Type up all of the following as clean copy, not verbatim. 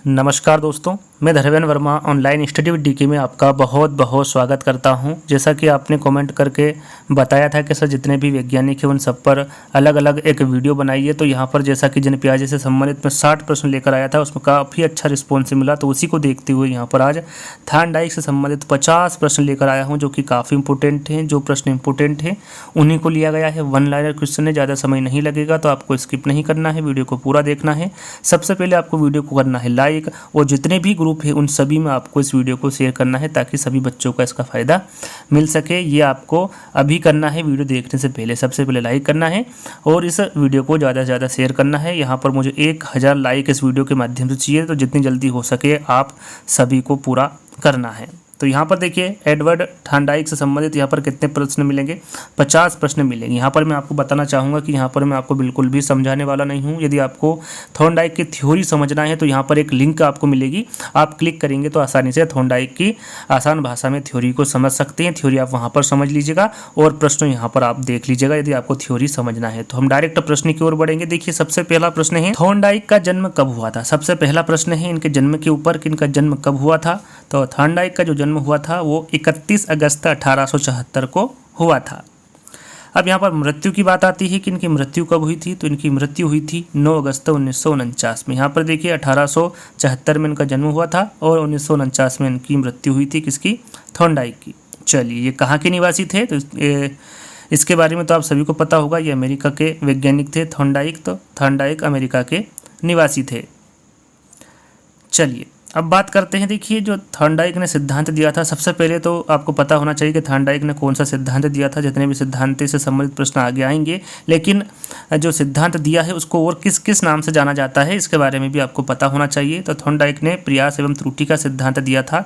नमस्कार दोस्तों, मैं Dharmendra Verma online study with DK में आपका बहुत बहुत स्वागत करता हूं। जैसा कि आपने कमेंट करके बताया था कि सर जितने भी वैज्ञानिक हैं उन सब पर अलग अलग एक वीडियो बनाइए, तो यहां पर जैसा कि जन प्याजे से संबंधित मैं 60 प्रश्न लेकर आया था, उसमें काफ़ी अच्छा रिस्पॉन्स मिला। तो उसी को देखते हुए यहाँ पर आज थॉर्नडाइक से संबंधित 50 प्रश्न लेकर आया हूँ, जो कि काफ़ी इंपॉर्टेंट हैं। जो प्रश्न इंपॉर्टेंट हैं उन्हीं को लिया गया है। वन लाइनर क्वेश्चन है, ज़्यादा समय नहीं लगेगा, तो आपको स्किप नहीं करना है, वीडियो को पूरा देखना है। सबसे पहले आपको वीडियो को करना है लाइक, और जितने भी ग्रुप है उन सभी में आपको इस वीडियो को शेयर करना है ताकि सभी बच्चों को इसका फ़ायदा मिल सके। ये आपको अभी करना है, वीडियो देखने से पहले सबसे पहले लाइक करना है और इस वीडियो को ज़्यादा से ज़्यादा शेयर करना है। यहाँ पर मुझे 1000 लाइक इस वीडियो के माध्यम से चाहिए, तो जितनी जल्दी हो सके आप सभी को पूरा करना है। तो यहाँ पर देखिए एडवर्ड थॉर्नडाइक से संबंधित यहाँ पर कितने प्रश्न मिलेंगे, 50 प्रश्न मिलेंगे। यहाँ पर मैं आपको बताना चाहूँगा कि यहाँ पर मैं आपको बिल्कुल भी समझाने वाला नहीं हूँ। यदि आपको थॉर्नडाइक की थ्योरी समझना है तो यहाँ पर एक लिंक आपको मिलेगी, आप क्लिक करेंगे तो आसानी से थॉर्नडाइक की आसान भाषा में थ्योरी को समझ सकते हैं। थ्योरी आप वहाँ पर समझ लीजिएगा और प्रश्न यहाँ पर आप देख लीजिएगा यदि आपको थ्योरी समझना है। तो हम डायरेक्ट प्रश्न की ओर बढ़ेंगे। देखिए सबसे पहला प्रश्न है, थॉर्नडाइक का जन्म कब हुआ था। सबसे पहला प्रश्न है इनके जन्म के ऊपर कि इनका जन्म कब हुआ था। तो थॉर्नडाइक का जो जन्म हुआ था वो 31 अगस्त 1874 को हुआ था। अब यहाँ पर मृत्यु की बात आती है कि इनकी मृत्यु कब हुई थी, तो इनकी मृत्यु हुई थी 9 अगस्त 1949 में। यहाँ पर देखिए 1874 में इनका जन्म हुआ था और 1949 में इनकी मृत्यु हुई थी, किसकी, थॉर्नडाइक की। चलिए ये कहाँ के निवासी थे, तो इसके बारे में तो आप सभी को पता होगा, ये अमेरिका के वैज्ञानिक थे थॉर्नडाइक। तो थॉर्नडाइक अमेरिका के निवासी थे। चलिए अब बात करते हैं। देखिए जो थॉर्नडाइक ने सिद्धांत दिया था, सबसे पहले तो आपको पता होना चाहिए कि थॉर्नडाइक ने कौन सा सिद्धांत दिया था। जितने भी सिद्धांत से संबंधित प्रश्न आगे आएंगे, लेकिन जो सिद्धांत दिया है उसको और किस किस नाम से जाना जाता है इसके बारे में भी आपको पता होना चाहिए। तो थॉर्नडाइक ने प्रयास एवं त्रुटि का सिद्धांत दिया था।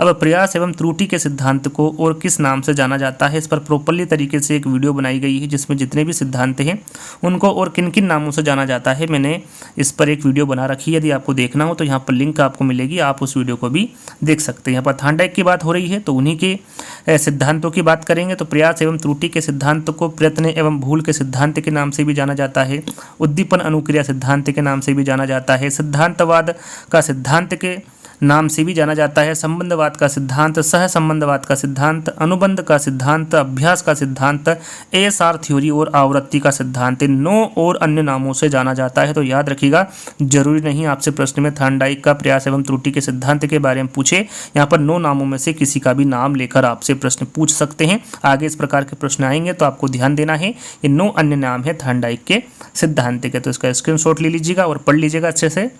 अब प्रयास एवं त्रुटि के सिद्धांत को और किस नाम से जाना जाता है, इस पर प्रॉपरली तरीके से एक वीडियो बनाई गई है जिसमें जितने भी सिद्धांत हैं उनको और किन किन नामों से जाना जाता है, मैंने इस पर एक वीडियो बना रखी है। यदि आपको देखना हो तो यहाँ पर लिंक आपको मिलेगी, आप उस वीडियो को भी देख सकते हैं। यहाँ पर थॉर्नडाइक की बात हो रही है तो उन्हीं के सिद्धांतों की बात करेंगे। तो प्रयास एवं त्रुटि के सिद्धांत को प्रयत्न एवं भूल के सिद्धांत के नाम से भी जाना जाता है, उद्दीपन अनुक्रिया सिद्धांत के नाम से भी जाना जाता है, सिद्धांतवाद का सिद्धांत के नाम से भी जाना जाता है, संबंधवाद का सिद्धांत, सह संबंधवाद का सिद्धांत, अनुबंध का सिद्धांत, अभ्यास का सिद्धांत, एएसआर थ्योरी और आवृत्ति का सिद्धांत, 9 और अन्य नामों से जाना जाता है। तो याद रखिएगा, जरूरी नहीं आपसे प्रश्न में थॉर्नडाइक का प्रयास एवं त्रुटि के सिद्धांत के बारे में पूछे, यहाँ पर 9 नामों में से किसी का भी नाम लेकर आपसे प्रश्न पूछ सकते हैं। आगे इस प्रकार के प्रश्न आएंगे तो आपको ध्यान देना है, ये 9 अन्य नाम है थॉर्नडाइक के सिद्धांत के। तो इसका स्क्रीनशॉट ले लीजिएगा और पढ़ लीजिएगा अच्छे से।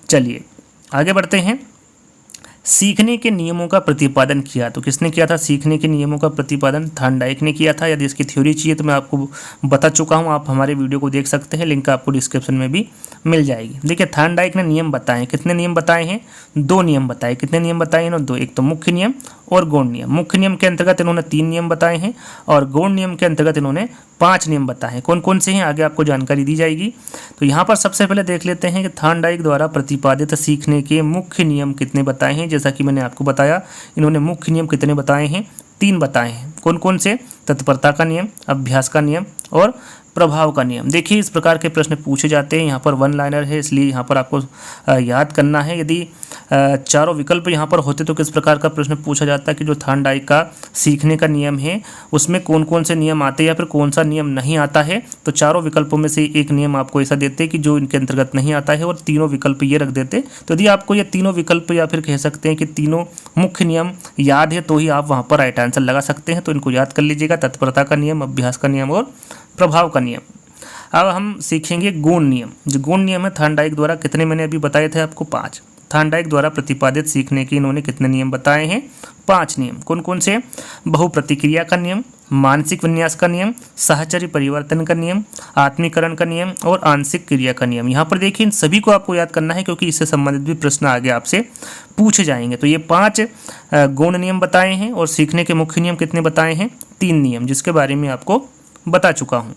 चलिए आगे बढ़ते हैं। सीखने के नियमों का प्रतिपादन किया, तो किसने किया था सीखने के नियमों का प्रतिपादन, थॉर्नडाइक ने किया था। यदि इसकी थ्योरी चाहिए तो मैं आपको बता चुका हूं, आप हमारे वीडियो को देख सकते हैं, लिंक आपको डिस्क्रिप्शन में भी मिल जाएगी। देखिए थॉर्नडाइक ने नियम बताए, कितने नियम बताए हैं, 2 नियम बताए। कितने नियम बताए हैं, 2, एक तो मुख्य नियम और गौण नियम। मुख्य नियम के अंतर्गत इन्होंने 3 नियम बताए हैं और गौण नियम के अंतर्गत इन्होंने 5 नियम बताए हैं। कौन कौन से हैं आगे आपको जानकारी दी जाएगी। तो यहाँ पर सबसे पहले देख लेते हैं कि थॉर्नडाइक द्वारा प्रतिपादित सीखने के मुख्य नियम कितने बताए हैं। जैसा कि मैंने आपको बताया, इन्होंने मुख्य नियम कितने बताए हैं, 3 बताए हैं। कौन कौन से, तत्परता का नियम, अभ्यास का नियम और प्रभाव का नियम। देखिए इस प्रकार के प्रश्न पूछे जाते हैं। यहाँ पर वन लाइनर है इसलिए यहाँ पर आपको याद करना है। यदि चारों विकल्प यहाँ पर होते तो किस प्रकार का प्रश्न पूछा जाता है कि जो थॉर्नडाइक का सीखने का नियम है उसमें कौन कौन से नियम आते हैं या फिर कौन सा नियम नहीं आता है। तो चारों विकल्पों में से एक नियम आपको ऐसा देते कि जो इनके अंतर्गत नहीं आता है और तीनों विकल्प ये रख देते। तो यदि आपको ये तीनों विकल्प या फिर कह सकते हैं कि तीनों मुख्य नियम याद है तो ही आप वहाँ पर राइट आंसर लगा सकते हैं। तो इनको याद कर लीजिएगा, तत्परता का नियम, अभ्यास का नियम और प्रभाव का नियम। अब हम सीखेंगे गौण नियम। जो गौण नियम है थॉर्नडाइक द्वारा कितने मैंने अभी बताए थे आपको, 5। थॉर्नडाइक द्वारा प्रतिपादित सीखने के इन्होंने कितने नियम बताए हैं, 5 नियम। कौन कौन से, बहुप्रतिक्रिया का नियम, मानसिक विन्यास का नियम, साहचर्य परिवर्तन का नियम, आत्मीकरण का नियम और आंशिक क्रिया का नियम। यहाँ पर देखिए इन सभी को आपको याद करना है क्योंकि इससे संबंधित भी प्रश्न आगे आपसे पूछे जाएंगे। तो ये 5 गौण नियम बताए हैं और सीखने के मुख्य नियम कितने बताए हैं, 3 नियम, जिसके बारे में आपको बता चुका हूँ।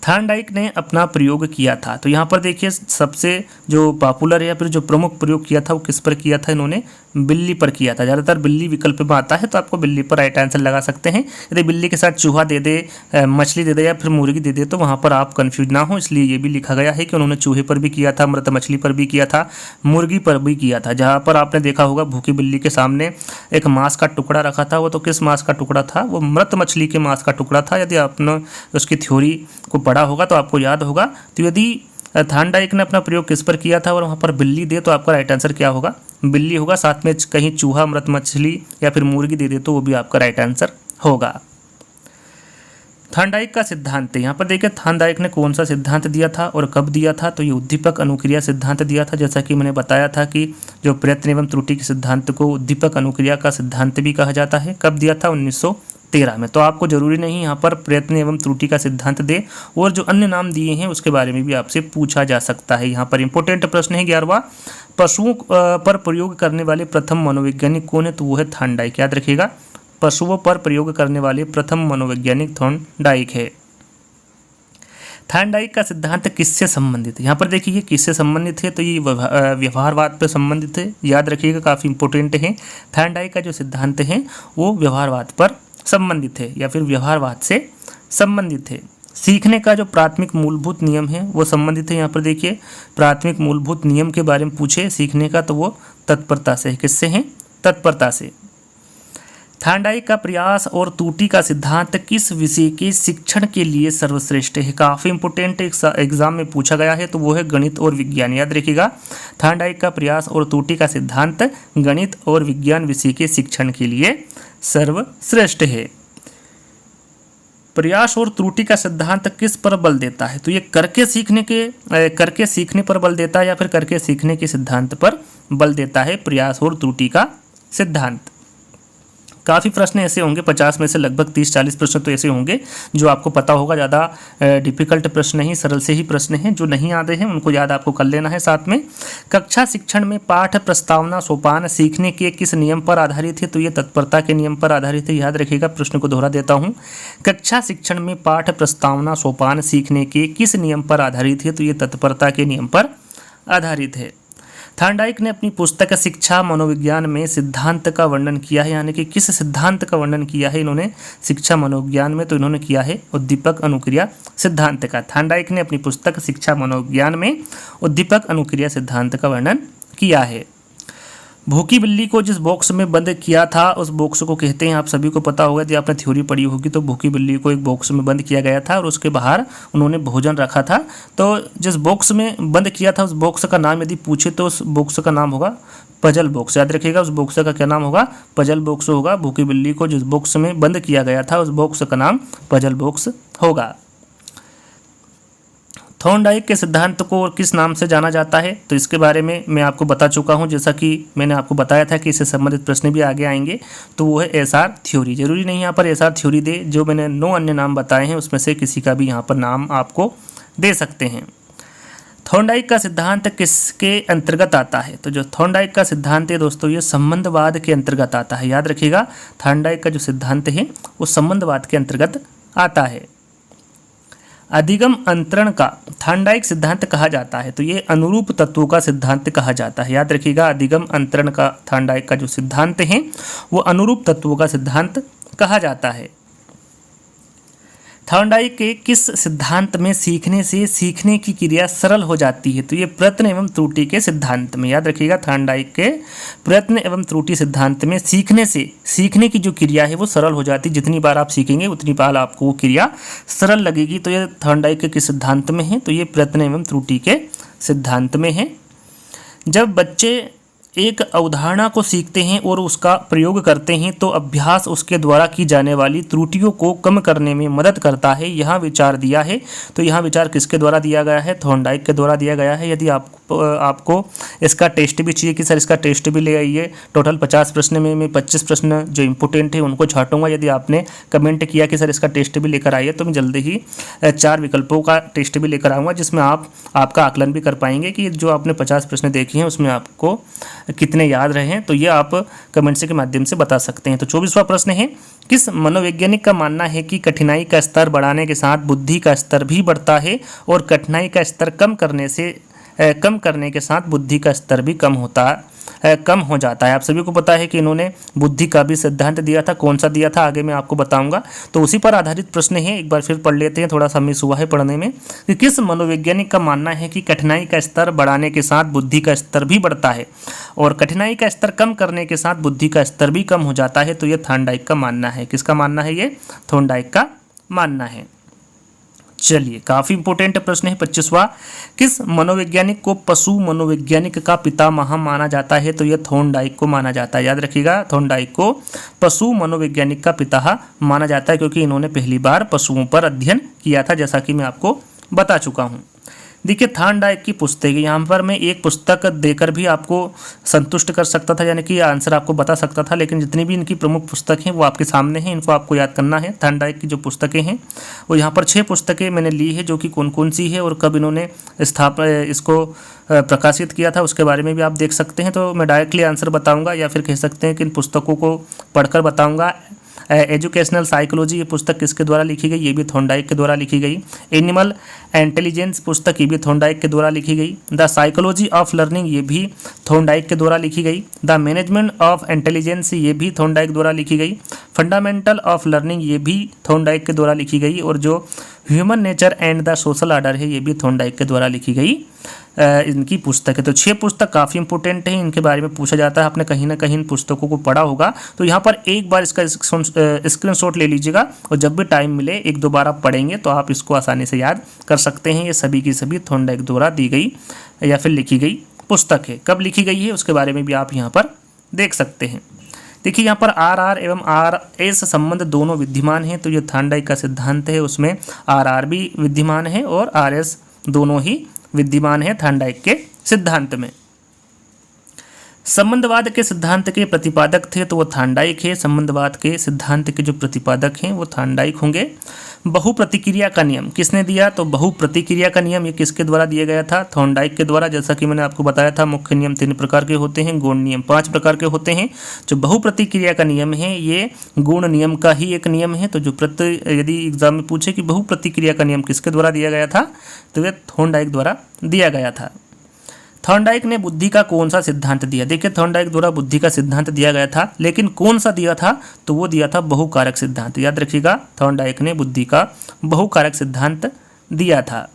थॉर्नडाइक ने अपना प्रयोग किया था। तो यहाँ पर देखिए सबसे जो पॉपुलर है या फिर जो प्रमुख प्रयोग किया था वो किस पर किया था, इन्होंने बिल्ली पर किया था। ज़्यादातर बिल्ली विकल्प में आता है तो आपको बिल्ली पर राइट आंसर लगा सकते हैं। यदि बिल्ली के साथ चूहा दे दे, मछली दे दे या फिर मुर्गी दे दे तो वहाँ पर आप कन्फ्यूज ना हो, इसलिए ये भी लिखा गया है कि उन्होंने चूहे पर भी किया था, मृत मछली पर भी किया था, मुर्गी पर भी किया था। जहाँ पर आपने देखा होगा भूखी बिल्ली के सामने एक मांस का टुकड़ा रखा था, वो तो किस मांस का टुकड़ा था, वो मृत मछली के मांस का टुकड़ा था। यदि आपने उसकी थ्योरी को पढ़ा होगा तो आपको याद होगा। तो यदि थॉर्नडाइक ने अपना प्रयोग किस पर किया था और वहाँ पर बिल्ली दे तो आपका राइट आंसर क्या होगा, बिल्ली होगा। साथ में कहीं चूहा, मृत मछली या फिर मुर्गी दे तो वो भी आपका राइट आंसर होगा। थॉर्नडाइक का सिद्धांत, यहाँ पर देखिए थॉर्नडाइक ने कौन सा सिद्धांत दिया था और कब दिया था, तो ये उद्दीपक अनुक्रिया सिद्धांत दिया था। जैसा कि मैंने बताया था कि जो प्रयत्न एवं त्रुटि के सिद्धांत को उद्दीपक अनुक्रिया का सिद्धांत भी कहा जाता है। कब दिया था, 1913 में। तो आपको जरूरी नहीं यहाँ पर प्रयत्न एवं त्रुटि का सिद्धांत दे, और जो अन्य नाम दिए हैं उसके बारे में भी आपसे पूछा जा सकता है। यहाँ पर इंपॉर्टेंट प्रश्न है 11वां, पशुओं पर प्रयोग करने वाले प्रथम मनोवैज्ञानिक कौन है, तो वो है थॉर्नडाइक। याद रखिएगा, पशुओं पर प्रयोग करने वाले प्रथम मनोवैज्ञानिक थॉर्नडाइक है। थॉर्नडाइक का सिद्धांत किससे संबंधित है, यहाँ पर देखिए किससे संबंधित है, तो ये व्यवहारवाद पर संबंधित है। याद रखिएगा, काफ़ी इंपॉर्टेंट है। थॉर्नडाइक का जो सिद्धांत है वो व्यवहारवाद पर संबंधित है या फिर व्यवहारवाद से संबंधित है। सीखने का जो प्राथमिक मूलभूत नियम है वो संबंधित है। यहाँ पर देखिए प्राथमिक मूलभूत नियम के बारे में पूछे सीखने का, तो वो तत्परता से है। किससे है, तत्परता से। थॉर्नडाइक का प्रयास और त्रुटि का सिद्धांत किस विषय के शिक्षण के लिए सर्वश्रेष्ठ है, काफ़ी इंपोर्टेंट एग्जाम में पूछा गया है, तो वो है गणित और विज्ञान। याद रखिएगा, थॉर्नडाइक का प्रयास और त्रुटि का सिद्धांत गणित और विज्ञान विषय के शिक्षण के लिए सर्वश्रेष्ठ है। प्रयास और त्रुटि का सिद्धांत किस पर बल देता है, तो ये करके सीखने पर बल देता है या फिर करके सीखने के सिद्धांत पर बल देता है प्रयास और त्रुटि का सिद्धांत। काफ़ी प्रश्न ऐसे होंगे, 50 में से लगभग 30-40 प्रश्न तो ऐसे होंगे जो आपको पता होगा। ज़्यादा डिफिकल्ट प्रश्न नहीं, सरल से ही प्रश्न हैं। जो नहीं आते हैं उनको याद आपको कर लेना है। साथ में कक्षा शिक्षण में पाठ प्रस्तावना सोपान सीखने के किस नियम पर आधारित है, तो ये तत्परता के नियम पर आधारित है। याद रखिएगा, प्रश्न को दोहरा देता हूँ, कक्षा शिक्षण में पाठ प्रस्तावना सोपान सीखने के किस नियम पर आधारित है, तो ये तत्परता के नियम पर आधारित है। थॉर्नडाइक ने अपनी पुस्तक शिक्षा मनोविज्ञान में सिद्धांत का वर्णन किया है, यानी कि किस सिद्धांत का वर्णन किया है इन्होंने शिक्षा मनोविज्ञान में, तो इन्होंने किया है उद्दीपक अनुक्रिया सिद्धांत का। थॉर्नडाइक ने अपनी पुस्तक शिक्षा मनोविज्ञान में उद्दीपक अनुक्रिया सिद्धांत का वर्णन किया है। भूखी बिल्ली को जिस बॉक्स में बंद किया था उस बॉक्स को कहते हैं, आप सभी को पता होगा, यदि आपने थ्योरी पढ़ी होगी तो भूखी बिल्ली को एक बॉक्स में बंद किया गया था और उसके बाहर उन्होंने भोजन रखा था। तो जिस बॉक्स में बंद किया था उस बॉक्स का नाम यदि पूछे तो उस बॉक्स का नाम होगा पजल बॉक्स। याद रखिएगा, उस बॉक्स का क्या नाम होगा, पजल बॉक्स होगा। भूखी बिल्ली को जिस बॉक्स में बंद किया गया था उस बॉक्स का नाम पजल बॉक्स होगा। थॉर्नडाइक के सिद्धांत को और किस नाम से जाना जाता है, तो इसके बारे में मैं आपको बता चुका हूं। जैसा कि मैंने आपको बताया था कि इससे संबंधित प्रश्न भी आगे आएंगे, तो वो है एसआर थ्योरी। जरूरी नहीं यहाँ पर एसआर थ्योरी दे, जो मैंने 9 अन्य नाम बताए हैं उसमें से किसी का भी यहाँ पर नाम आपको दे सकते हैं। थॉर्नडाइक का सिद्धांत किसके अंतर्गत आता है, तो जो थॉर्नडाइक का सिद्धांत है दोस्तों ये संबंधवाद के अंतर्गत आता है। याद रखिएगा, थॉर्नडाइक का जो सिद्धांत है वो संबंधवाद के अंतर्गत आता है। अधिगम अंतरण का थॉर्नडाइक सिद्धांत कहा जाता है, तो ये अनुरूप तत्वों का सिद्धांत कहा जाता है। याद रखिएगा, अधिगम अंतरण का थॉर्नडाइक का जो सिद्धांत है वो अनुरूप तत्वों का सिद्धांत कहा जाता है। थॉर्नडाइक के किस सिद्धांत में सीखने से सीखने की क्रिया सरल हो जाती है, तो ये प्रयत्न एवं त्रुटि के सिद्धांत में। याद रखिएगा, थॉर्नडाइक के प्रयत्न एवं त्रुटि सिद्धांत में सीखने से सीखने की जो क्रिया है वो सरल हो जाती है। जितनी बार आप सीखेंगे उतनी बार आपको वो क्रिया सरल लगेगी। तो ये थॉर्नडाइक के किस सिद्धांत में है, तो ये प्रयत्न एवं त्रुटि के सिद्धांत में है। जब बच्चे एक अवधारणा को सीखते हैं और उसका प्रयोग करते हैं तो अभ्यास उसके द्वारा की जाने वाली त्रुटियों को कम करने में मदद करता है। यहाँ विचार दिया है, तो यहाँ विचार किसके द्वारा दिया गया है, थॉर्नडाइक के द्वारा दिया गया है। यदि आपको इसका टेस्ट भी चाहिए कि सर इसका टेस्ट भी ले आइए, टोटल 50 प्रश्न में मैं 25 प्रश्न जो इंपॉर्टेंट है उनको छांटूंगा। यदि आपने कमेंट किया कि सर इसका टेस्ट भी लेकर आइए, तो मैं जल्दी ही 4 विकल्पों का टेस्ट भी लेकर आऊँगा, जिसमें आपका आकलन भी कर पाएंगे कि जो आपने 50 प्रश्न देखे हैं उसमें आपको कितने याद रहे हैं, तो ये आप कमेंट्स के माध्यम से बता सकते हैं। तो 24वां प्रश्न है, किस मनोवैज्ञानिक का मानना है कि कठिनाई का स्तर बढ़ाने के साथ बुद्धि का स्तर भी बढ़ता है और कठिनाई का स्तर कम करने के साथ बुद्धि का स्तर भी कम हो जाता है। आप सभी को पता है कि इन्होंने बुद्धि का भी सिद्धांत दिया था, कौन सा दिया था आगे मैं आपको बताऊंगा। तो उसी पर आधारित प्रश्न है, एक बार फिर पढ़ लेते हैं, थोड़ा सा मिस हुआ है पढ़ने में। कि किस मनोवैज्ञानिक का मानना है कि कठिनाई का स्तर बढ़ाने के साथ बुद्धि का स्तर भी बढ़ता है और कठिनाई का स्तर कम करने के साथ बुद्धि का स्तर भी कम हो जाता है? तो ये थॉर्नडाइक का मानना है। किसका मानना है? ये थॉर्नडाइक का मानना है। चलिए, काफी इंपॉर्टेंट प्रश्न है 25वां, किस मनोवैज्ञानिक को पशु मनोवैज्ञानिक का पितामह माना जाता है? तो यह थॉर्नडाइक को माना जाता है। याद रखिएगा, थॉर्नडाइक को पशु मनोवैज्ञानिक का पिता माना जाता है क्योंकि इन्होंने पहली बार पशुओं पर अध्ययन किया था, जैसा कि मैं आपको बता चुका हूँ। देखिए, थॉर्नडाइक की पुस्तक, यहाँ पर मैं एक पुस्तक देकर भी आपको संतुष्ट कर सकता था, यानी कि आंसर आपको बता सकता था, लेकिन जितनी भी इनकी प्रमुख पुस्तक हैं वो आपके सामने हैं, इनको आपको याद करना है। थॉर्नडाइक की जो पुस्तकें हैं वो यहाँ पर 6 पुस्तकें मैंने ली है, जो कि कौन कौन सी है और कब इन्होंने इसको प्रकाशित किया था उसके बारे में भी आप देख सकते हैं। तो मैं डायरेक्टली आंसर बताऊँगा या फिर कह सकते हैं कि इन पुस्तकों को पढ़कर बताऊँगा। एजुकेशनल साइकोलॉजी ये पुस्तक किसके द्वारा लिखी गई? ये भी थॉर्नडाइक के द्वारा लिखी गई। एनिमल इंटेलिजेंस पुस्तक ये भी थॉर्नडाइक के द्वारा लिखी गई। द साइकोलॉजी ऑफ लर्निंग ये भी थॉर्नडाइक के द्वारा लिखी गई। द मैनेजमेंट ऑफ इंटेलिजेंस ये भी थॉर्नडाइक द्वारा लिखी गई। फंडामेंटल ऑफ लर्निंग ये भी थॉर्नडाइक के द्वारा लिखी गई। और जो human nature and the social order है ये भी थॉर्नडाइक के द्वारा लिखी गई इनकी पुस्तक है। तो 6 पुस्तक काफ़ी इंपॉर्टेंट है, इनके बारे में पूछा जाता है, आपने कहीं ना कहीं इन पुस्तकों को पढ़ा होगा। तो यहाँ पर एक बार इसका स्क्रीनशॉट ले लीजिएगा और जब भी टाइम मिले 1-2 बार आप पढ़ेंगे तो आप इसको आसानी से याद कर सकते हैं। ये सभी की सभी थॉर्नडाइक द्वारा दी गई या फिर लिखी गई पुस्तक है। कब लिखी गई है उसके बारे में भी आप यहाँ पर देख सकते हैं। देखिए, यहाँ पर आर एवं आर एस संबंध दोनों विद्यमान हैं, तो ये थॉर्नडाइक का सिद्धांत है, उसमें आर भी विद्यमान है और आर एस दोनों ही विद्यमान है थॉर्नडाइक के सिद्धांत में। संबंधवाद के सिद्धांत के प्रतिपादक थे तो वो थॉर्नडाइक है। संबंधवाद के सिद्धांत के जो प्रतिपादक हैं वो थॉर्नडाइक होंगे। बहुप्रतिक्रिया का नियम किसने दिया? तो बहुप्रतिक्रिया का नियम ये किसके द्वारा दिया गया था? थॉर्नडाइक के द्वारा। जैसा कि मैंने आपको बताया था, मुख्य नियम 3 प्रकार के होते हैं, गौण नियम 5 प्रकार के होते हैं। जो बहुप्रतिक्रिया का नियम है ये गौण नियम का ही एक नियम है। तो जो यदि एग्जाम में पूछे कि बहुप्रतिक्रिया का नियम किसके द्वारा दिया गया था, तो यह थॉर्नडाइक द्वारा दिया गया था। थॉर्नडाइक ने बुद्धि का कौन सा सिद्धांत दिया? देखिए, थॉर्नडाइक द्वारा बुद्धि का सिद्धांत दिया गया था, लेकिन कौन सा दिया था? तो वो दिया था बहुकारक सिद्धांत। याद रखिएगा, थॉर्नडाइक ने बुद्धि का बहुकारक सिद्धांत दिया था।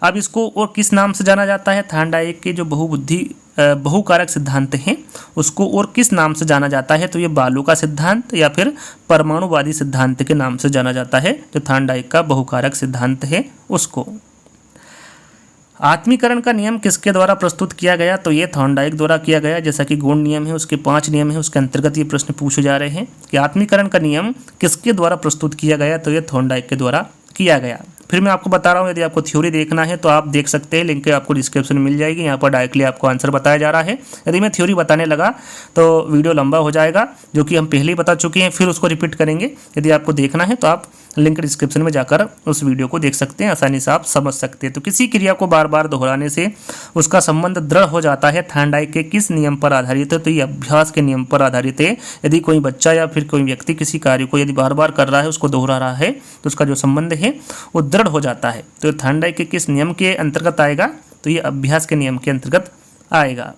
अब इसको और किस नाम से जाना जाता है? थॉर्नडाइक के जो बहुकारक सिद्धांत हैं उसको और किस नाम से जाना जाता है? तो ये बालो का सिद्धांत या फिर परमाणुवादी सिद्धांत के नाम से जाना जाता है। जो थॉर्नडाइक का बहुकारक सिद्धांत है उसको। आत्मीकरण का नियम किसके द्वारा प्रस्तुत किया गया? तो ये थॉर्नडाइक द्वारा किया गया। जैसा कि गौण नियम है उसके 5 नियम है, उसके अंतर्गत ये प्रश्न पूछे जा रहे हैं कि आत्मीकरण का नियम किसके द्वारा प्रस्तुत किया गया? तो ये थॉर्नडाइक के द्वारा किया गया। फिर मैं आपको बता रहा हूँ, यदि आपको थ्योरी देखना है तो आप देख सकते हैं, लिंक आपको डिस्क्रिप्शन में मिल जाएगी। यहाँ पर डायरेक्टली आपको आंसर बताया जा रहा है। यदि मैं थ्योरी बताने लगा तो वीडियो लंबा हो जाएगा, जो कि हम पहले ही बता चुके हैं, फिर उसको रिपीट करेंगे। यदि आपको देखना है तो आप लिंक डिस्क्रिप्शन में जाकर उस वीडियो को देख सकते हैं, आसानी से आप समझ सकते हैं। तो किसी क्रिया को बार बार दोहराने से उसका संबंध दृढ़ हो जाता है। थॉर्नडाइक के किस नियम पर आधारित है? तो ये अभ्यास के नियम पर आधारित है। यदि कोई बच्चा या फिर कोई व्यक्ति किसी कार्य को यदि बार बार कर रहा है, उसको दोहरा रहा है, तो उसका जो संबंध है वो दृढ़ हो जाता है। तो थॉर्नडाइक के किस नियम के अंतर्गत आएगा? तो ये अभ्यास के नियम के अंतर्गत आएगा।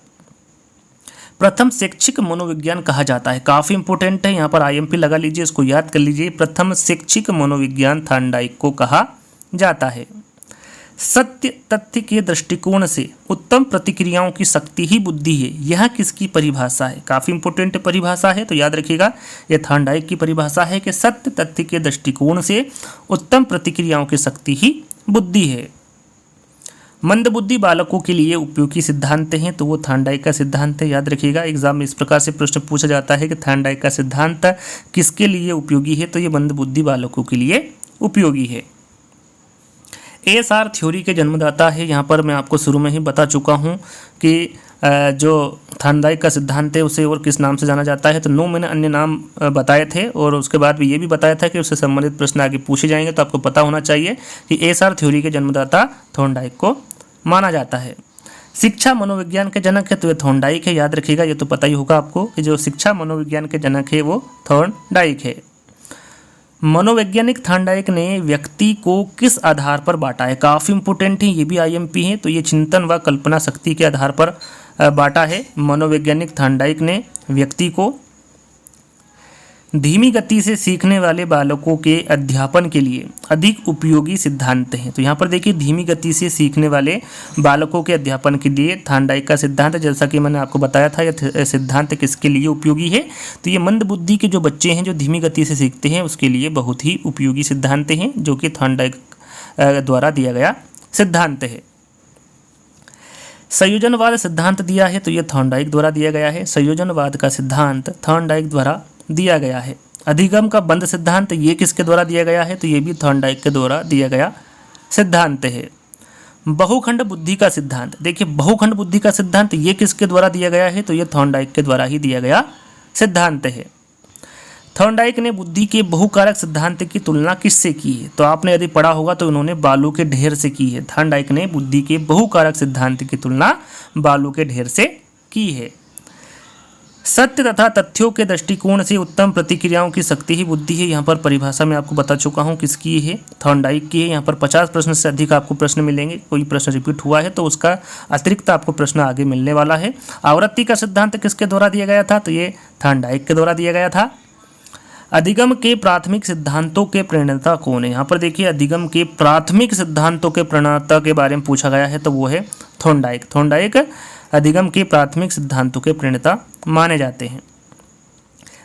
प्रथम शैक्षिक मनोविज्ञान कहा जाता है, काफ़ी इंपॉर्टेंट है, यहाँ पर आईएमपी लगा लीजिए, इसको याद कर लीजिए। प्रथम शैक्षिक मनोविज्ञान थॉर्नडाइक को कहा जाता है। सत्य तथ्य के दृष्टिकोण से उत्तम प्रतिक्रियाओं की शक्ति ही बुद्धि है, यह किसकी परिभाषा है? काफ़ी इंपॉर्टेंट परिभाषा है, तो याद रखिएगा, यह थॉर्नडाइक की परिभाषा है कि सत्य तथ्य के दृष्टिकोण से उत्तम प्रतिक्रियाओं की शक्ति ही बुद्धि है। मंदबुद्धि बालकों के लिए उपयोगी सिद्धांत हैं, तो वो थॉर्नडाइक का सिद्धांत है। याद रखिएगा, एग्जाम में इस प्रकार से प्रश्न पूछा जाता है कि थॉर्नडाइक का सिद्धांत किसके लिए उपयोगी है? तो ये मंदबुद्धि बालकों के लिए उपयोगी है। एएसआर थ्योरी के जन्मदाता है। यहाँ पर मैं आपको शुरू में ही बता चुका हूँ कि जो थॉर्नडाइक का सिद्धांत है उसे और किस नाम से जाना जाता है। तो 9 मैंने अन्य नाम बताए थे और उसके बाद भी ये भी बताया था कि उससे संबंधित प्रश्न आगे पूछे जाएंगे। तो आपको पता होना चाहिए कि एएसआर थ्योरी के जन्मदाता थॉर्नडाइक को माना जाता है। शिक्षा मनोविज्ञान के जनक है तो ये थॉर्नडाइक है, याद रखिएगा, ये तो पता ही होगा आपको कि जो शिक्षा मनोविज्ञान के जनक है वो थॉर्नडाइक है। मनोवैज्ञानिक थॉर्नडाइक ने व्यक्ति को किस आधार पर बांटा है, काफ़ी इंपोर्टेंट है, ये भी आईएमपी है। तो ये चिंतन व कल्पना शक्ति के आधार पर बांटा है। मनोवैज्ञानिक थॉर्नडाइक ने व्यक्ति को धीमी गति से सीखने वाले बालकों के अध्यापन के लिए अधिक उपयोगी सिद्धांत हैं। तो यहाँ पर देखिए, धीमी गति से सीखने वाले बालकों के अध्यापन के लिए थॉर्नडाइक का सिद्धांत, जैसा कि मैंने आपको बताया था, यह सिद्धांत किसके लिए उपयोगी है, तो ये मंद बुद्धि के जो बच्चे हैं जो धीमी गति से सीखते हैं उसके लिए बहुत ही उपयोगी सिद्धांत हैं, जो कि थॉर्नडाइक द्वारा दिया गया सिद्धांत है। संयोजनवाद सिद्धांत दिया है तो ये थॉर्नडाइक द्वारा दिया गया है। संयोजनवाद का सिद्धांत थॉर्नडाइक द्वारा दिया गया है। अधिगम का बंध सिद्धांत ये किसके द्वारा दिया गया है, तो ये भी थॉर्नडाइक के द्वारा दिया गया सिद्धांत है। बहुखंड बुद्धि का सिद्धांत, देखिए बहुखंड बुद्धि का सिद्धांत ये किसके द्वारा दिया गया है, तो ये थॉर्नडाइक के द्वारा ही दिया गया सिद्धांत है। थॉर्नडाइक ने बुद्धि के बहुकारक सिद्धांत की तुलना किससे की है, तो आपने यदि पढ़ा होगा तो उन्होंने बालू के ढेर से की है। थॉर्नडाइक ने बुद्धि के बहुकारक सिद्धांत की तुलना बालू के ढेर से की है। सत्य तथा तथ्यों के दृष्टिकोण से उत्तम प्रतिक्रियाओं की शक्ति ही बुद्धि है। यहाँ पर परिभाषा में आपको बता चुका हूँ किसकी है, थॉर्नडाइक की है। यहाँ पर 50 प्रश्न से अधिक आपको प्रश्न मिलेंगे, कोई प्रश्न रिपीट हुआ है तो उसका अतिरिक्त आपको प्रश्न आगे मिलने वाला है। आवृत्ति का सिद्धांत किसके द्वारा दिया गया था, तो ये थॉर्नडाइक के द्वारा दिया गया था। अधिगम के प्राथमिक सिद्धांतों के प्रणेता कौन है, यहाँ पर देखिए अधिगम के प्राथमिक सिद्धांतों के प्रणेता के बारे में पूछा गया है तो वो है थॉर्नडाइक। थॉर्नडाइक अधिगम के प्राथमिक सिद्धांतों के प्रणेता माने जाते हैं।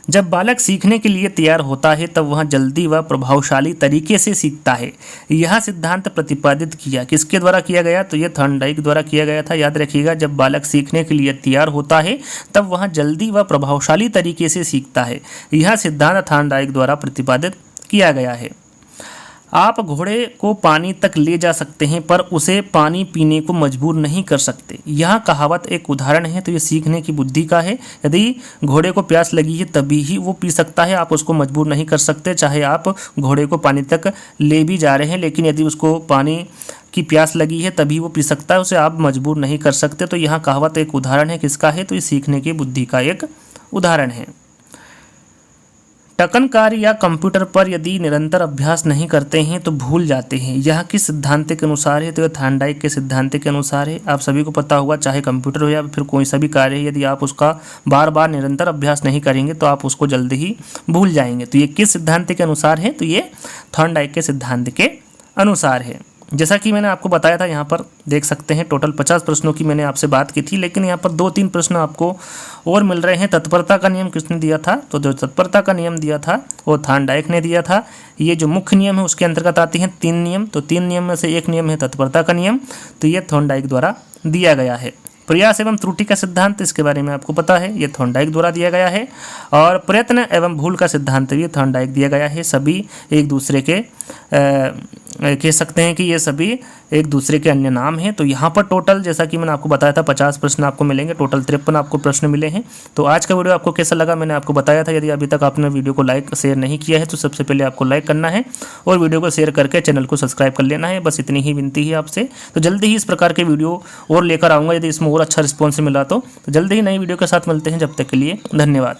जब बालक सीखने के लिए तैयार होता है तब वह जल्दी व प्रभावशाली तरीके से सीखता है। यह सिद्धांत प्रतिपादित किया किसके द्वारा किया गया, तो यह थॉर्नडाइक द्वारा किया गया था। याद रखिएगा, जब बालक सीखने के लिए तैयार होता है तब वह जल्दी व प्रभावशाली तरीके से सीखता है। यह सिद्धांत थॉर्नडाइक द्वारा प्रतिपादित किया गया है। आप घोड़े को पानी तक ले जा सकते हैं पर उसे पानी पीने को मजबूर नहीं कर सकते। यह कहावत एक उदाहरण है, तो ये सीखने की बुद्धि का है। यदि घोड़े को प्यास लगी है तभी ही वो पी सकता है, आप उसको मजबूर नहीं कर सकते। चाहे आप घोड़े को पानी तक ले भी जा रहे हैं लेकिन यदि उसको पानी की प्यास लगी है तभी वो पी सकता है, उसे आप मजबूर नहीं कर सकते। तो यहाँ कहावत एक उदाहरण है, किसका है, तो ये सीखने की बुद्धि का एक उदाहरण है। टकन कार्य या कंप्यूटर पर यदि निरंतर अभ्यास नहीं करते हैं तो भूल जाते हैं। यह किस सिद्धांत के अनुसार है, तो यह थॉर्नडाइक के सिद्धांत के अनुसार है। आप सभी को पता होगा, चाहे कंप्यूटर हो या फिर कोई सा भी कार्य है, यदि आप उसका बार बार निरंतर अभ्यास नहीं करेंगे तो आप उसको जल्दी ही भूल जाएंगे। तो ये किस सिद्धांत के अनुसार है, तो ये थॉर्नडाइक के सिद्धांत के अनुसार है। जैसा कि मैंने आपको बताया था, यहाँ पर देख सकते हैं टोटल 50 प्रश्नों की मैंने आपसे बात की थी, लेकिन यहाँ पर 2-3 प्रश्न आपको और मिल रहे हैं। तत्परता का नियम किसने दिया था, तो जो तत्परता का नियम दिया था वो थॉर्नडाइक ने दिया था। ये जो मुख्य नियम है उसके अंतर्गत आते हैं 3 नियम, तो 3 नियम में से एक नियम है तत्परता का नियम, तो ये थॉर्नडाइक द्वारा दिया गया है। प्रयास एवं त्रुटि का सिद्धांत, इसके बारे में आपको पता है, ये थॉर्नडाइक द्वारा दिया गया है। और प्रयत्न एवं भूल का सिद्धांत भी थॉर्नडाइक दिया गया है। सभी एक दूसरे के कह सकते हैं कि ये सभी एक दूसरे के अन्य नाम हैं। तो यहाँ पर टोटल, जैसा कि मैंने आपको बताया था, 50 प्रश्न आपको मिलेंगे, टोटल 53 आपको प्रश्न मिले हैं। तो आज का वीडियो आपको कैसा लगा, मैंने आपको बताया था। यदि अभी तक आपने वीडियो को लाइक शेयर नहीं किया है तो सबसे पहले आपको लाइक करना है और वीडियो को शेयर करके चैनल को सब्सक्राइब कर लेना है। बस इतनी ही विनती है आपसे। तो जल्दी ही इस प्रकार के वीडियो और लेकर आऊँगा, यदि इसमें और अच्छा रिस्पॉन्स मिला तो जल्दी ही नई वीडियो के साथ मिलते हैं। जब तक के लिए धन्यवाद।